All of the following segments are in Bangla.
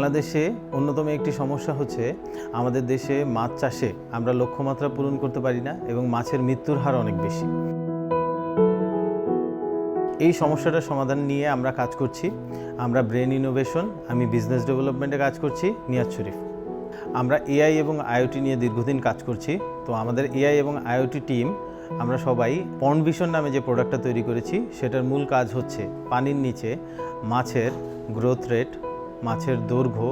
বাংলাদেশে অন্যতম একটি সমস্যা হচ্ছে আমাদের দেশে মাছ চাষে আমরা লক্ষ্যমাত্রা পূরণ করতে পারি না এবং মাছের মৃত্যুর হার অনেক বেশি। এই সমস্যাটার সমাধান নিয়ে আমরা কাজ করছি। আমরা ব্রেন ইনোভেশন, আমি বিজনেস ডেভেলপমেন্টে কাজ করছি, নিয়াজ শরীফ। আমরা এআই এবং আইওটি নিয়ে দীর্ঘদিন কাজ করছি। তো আমাদের এআই এবং আইওটি টিম আমরা সবাই পন্ড ভিশন নামে যে প্রোডাক্টটা তৈরি করেছি সেটার মূল কাজ হচ্ছে পানির নিচে মাছের গ্রোথ রেট, মাছের দৈর্ঘ্য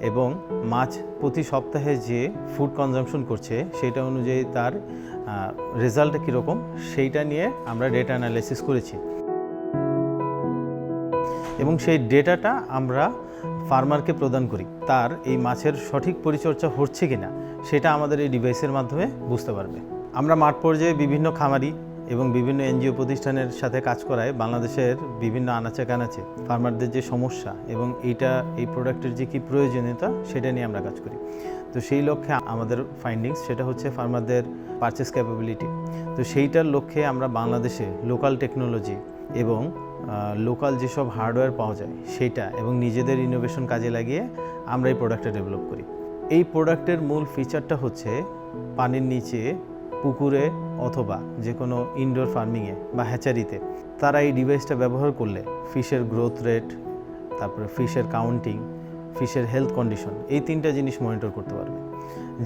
এবং মাছ প্রতি সপ্তাহে যে ফুড কনজাম্পশন করছে সেটা অনুযায়ী তার রেজাল্ট কীরকম সেইটা নিয়ে আমরা ডেটা অ্যানালাইসিস করেছি এবং সেই ডেটাটা আমরা ফার্মারকে প্রদান করি। তার এই মাছের সঠিক পরিচর্যা হচ্ছে কিনা সেটা আমাদের এই ডিভাইসের মাধ্যমে বুঝতে পারবে। আমরা মাঠ পর্যায়ে বিভিন্ন খামারি এবং বিভিন্ন এনজিও প্রতিষ্ঠানের সাথে কাজ করায় বাংলাদেশের বিভিন্ন আনাচে কানাচে ফার্মারদের যে সমস্যা এবং এই প্রোডাক্টের যে কী প্রয়োজনীয়তা সেটা নিয়ে আমরা কাজ করি। তো সেই লক্ষ্যে আমাদের ফাইন্ডিংস সেটা হচ্ছে ফার্মারদের পারচেস ক্যাপাবিলিটি। তো সেইটার লক্ষ্যে আমরা বাংলাদেশে লোকাল টেকনোলজি এবং লোকাল যেসব হার্ডওয়্যার পাওয়া যায় সেইটা এবং নিজেদের ইনোভেশন কাজে লাগিয়ে আমরা এই প্রোডাক্টটা ডেভেলপ করি। এই প্রোডাক্টের মূল ফিচারটা হচ্ছে পানির নিচে, পুকুরে অথবা যে কোনো ইনডোর ফার্মিংয়ে বা হ্যাচারিতে তারা এই ডিভাইসটা ব্যবহার করলে ফিশের গ্রোথ রেট, তারপরে ফিশের কাউন্টিং, ফিশের হেলথ কন্ডিশন, এই তিনটা জিনিস মনিটর করতে পারবে,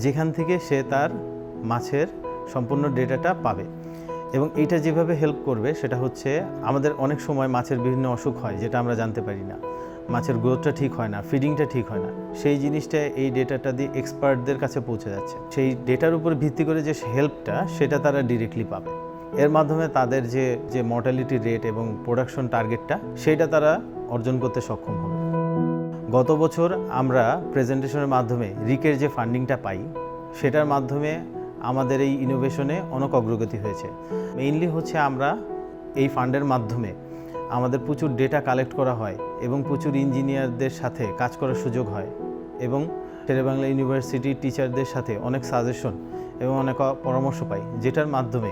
যেখান থেকে সে তার মাছের সম্পূর্ণ ডেটাটা পাবে। এবং এইটা যেভাবে হেল্প করবে সেটা হচ্ছে আমাদের অনেক সময় মাছের বিভিন্ন অসুখ হয় যেটা আমরা জানতে পারি না, মাছের গ্রোথটা ঠিক হয় না, ফিডিংটা ঠিক হয় না, সেই জিনিসটা এই ডেটাটা দিয়ে এক্সপার্টদের কাছে পৌঁছে যাচ্ছে। সেই ডেটার উপর ভিত্তি করে যে হেল্পটা সেটা তারা ডিরেক্টলি পাবে। এর মাধ্যমে তাদের যে মর্টালিটি রেট এবং প্রোডাকশন টার্গেটটা সেটা তারা অর্জন করতে সক্ষম হবে। গত বছর আমরা প্রেজেন্টেশনের মাধ্যমে রিকের যে ফান্ডিংটা পাই সেটার মাধ্যমে আমাদের এই ইনোভেশনে অনেক অগ্রগতি হয়েছে। মেইনলি হচ্ছে আমরা এই ফান্ডের মাধ্যমে আমাদের প্রচুর ডেটা কালেক্ট করা হয় এবং প্রচুর ইঞ্জিনিয়ারদের সাথে কাজ করার সুযোগ হয় এবং শেরেবাংলা ইউনিভার্সিটির টিচারদের সাথে অনেক সাজেশন এবং অনেক পরামর্শ পাই, যেটার মাধ্যমে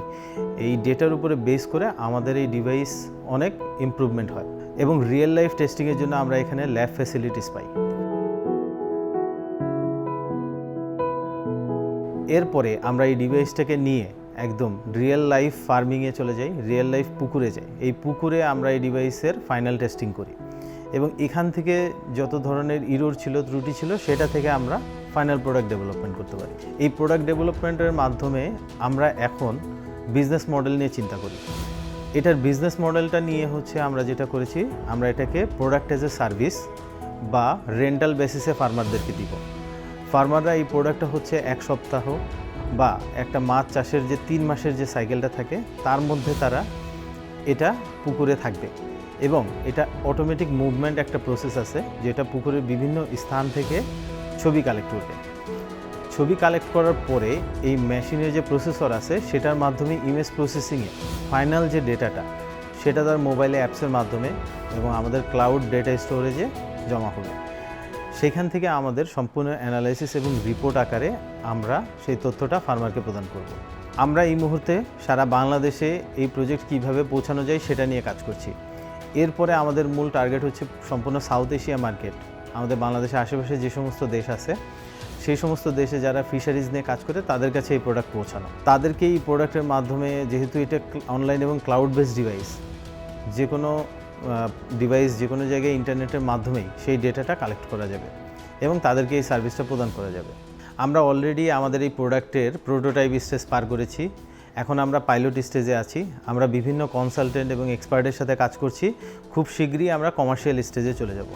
এই ডেটার উপরে বেস করে আমাদের এই ডিভাইস অনেক ইমপ্রুভমেন্ট হয় এবং রিয়েল লাইফ টেস্টিংয়ের জন্য আমরা এখানে ল্যাব ফ্যাসিলিটিস পাই। এরপরে আমরা এই ডিভাইসটাকে নিয়ে একদম রিয়েল লাইফ ফার্মিংয়ে চলে যাই, রিয়েল লাইফ পুকুরে যাই। এই পুকুরে আমরা এই ডিভাইসের ফাইনাল টেস্টিং করি এবং এখান থেকে যত ধরনের ইরর ছিল, ত্রুটি ছিল, সেটা থেকে আমরা ফাইনাল প্রোডাক্ট ডেভেলপমেন্ট করতে পারি। এই প্রোডাক্ট ডেভেলপমেন্টের মাধ্যমে আমরা এখন বিজনেস মডেল নিয়ে চিন্তা করি। এটার বিজনেস মডেলটা নিয়ে হচ্ছে আমরা যেটা করেছি, আমরা এটাকে প্রোডাক্ট অ্যাজ এ সার্ভিস বা রেন্টাল বেসিসে ফার্মারদেরকে দিব। ফার্মাররা এই প্রোডাক্টটা হচ্ছে এক সপ্তাহ বা একটা মাছ চাষের যে 3 মাসের যে সাইকেলটা থাকে তার মধ্যে তারা এটা পুকুরে থাকবে এবং এটা অটোমেটিক মুভমেন্ট একটা প্রসেস আছে যেটা পুকুরের বিভিন্ন স্থান থেকে ছবি কালেক্ট করবে। ছবি কালেক্ট করার পরে এই মেশিনের যে প্রসেসর আছে সেটার মাধ্যমে ইমেজ প্রসেসিংয়ে ফাইনাল যে ডেটাটা সেটা তার মোবাইলে অ্যাপসের মাধ্যমে এবং আমাদের ক্লাউড ডেটা স্টোরেজে জমা হবে। সেখান থেকে আমাদের সম্পূর্ণ অ্যানালাইসিস এবং রিপোর্ট আকারে আমরা সেই তথ্যটা ফার্মারকে প্রদান করব। আমরা এই মুহূর্তে সারা বাংলাদেশে এই প্রজেক্ট কিভাবে পৌঁছানো যায় সেটা নিয়ে কাজ করছি। এরপরে আমাদের মূল টার্গেট হচ্ছে সম্পূর্ণ সাউথ এশিয়া মার্কেট। আমাদের বাংলাদেশের আশেপাশে যে সমস্ত দেশ আছে সেই সমস্ত দেশে যারা ফিশারিজ নিয়ে কাজ করে তাদের কাছে এই প্রোডাক্ট পৌঁছানো। তাদেরকে এই প্রোডাক্টের মাধ্যমে, যেহেতু এটা অনলাইন এবং ক্লাউড বেসড ডিভাইস, যে কোনো ডিভাইস যে কোনো জায়গায় ইন্টারনেটের মাধ্যমেই সেই ডেটাটা কালেক্ট করা যাবে এবং তাদেরকে এই সার্ভিসটা প্রদান করা যাবে। আমরা অলরেডি আমাদের এই প্রোডাক্টের প্রোটোটাইপ স্টেজ পার করেছি, এখন আমরা পাইলট স্টেজে আছি। আমরা বিভিন্ন কনসালটেন্ট এবং এক্সপার্টের সাথে কাজ করছি, খুব শীঘ্রই আমরা কমার্শিয়াল স্টেজে চলে যাব।